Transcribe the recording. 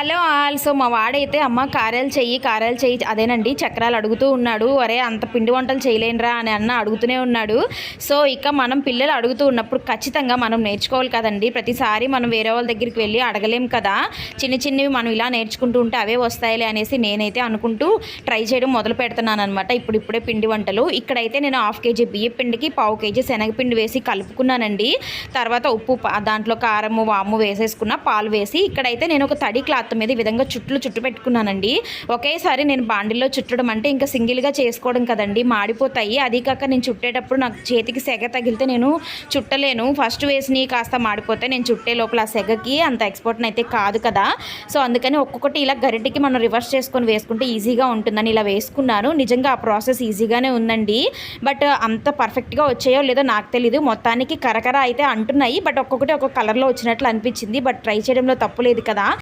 Hello all. So మా వాడైతే అమ్మ కారాలు చెయ్యి అదేనండి చక్రాలు అడుగుతూ ఉన్నాడు. అరే అంత పిండి వంటలు చేయలేనురా అని అడుగుతూనే ఉన్నాడు. సో ఇక మనం పిల్లలు అడుగుతూ ఉన్నప్పుడు ఖచ్చితంగా మనం నేర్చుకోవాలి కదండి. ప్రతిసారి మనం వేరే వాళ్ళ దగ్గరికి వెళ్ళి అడగలేం కదా. చిన్నవి మనం ఇలా నేర్చుకుంటూ ఉంటే అవే వస్తాయిలే అనేసి నేనైతే అనుకుంటూ ట్రై చేయడం మొదలు పెడుతున్నాను అనమాట. ఇప్పుడే పిండి వంటలు. ఇక్కడైతే నేను 1/2 kg బియ్య పిండికి 1/4 kg శనగపిండి వేసి కలుపుకున్నానండి. తర్వాత ఉప్పు, దాంట్లో కారము, వాము వేసేసుకున్న, పాలు వేసి ఇక్కడైతే నేను ఒక తడి క్లాత్ మీద ఈ విధంగా చుట్టు పెట్టుకున్నానండి. ఒకేసారి నేను బాండిల్లో చుట్టడం అంటే ఇంకా సింగిల్గా చేసుకోవడం కదండి, మాడిపోతాయి. అది కాక నేను చుట్టేటప్పుడు నాకు చేతికి సెగ తగిలితే నేను చుట్టలేను. ఫస్ట్ వేసి కాస్త మాడిపోతే నేను చుట్టే లోపల ఆ సెగకి అంత ఎక్స్పర్ట్ అయితే కాదు కదా. సో అందుకని ఒక్కొక్కటి ఇలా గరిటెకి మనం రివర్స్ చేసుకొని వేసుకుంటే ఈజీగా ఉంటుందని ఇలా వేసుకున్నాను. నిజంగా ఆ ప్రాసెస్ ఈజీగానే ఉందండి. బట్ అంత పర్ఫెక్ట్గా వచ్చాయో లేదో నాకు తెలీదు. మొత్తానికి కరకర అయితే అంటున్నాయి. బట్ ఒక్కొక్కటి ఒక్కొక్క కలర్లో వచ్చినట్లు అనిపించింది. బట్ ట్రై చేయడంలో తప్పు లేదు కదా.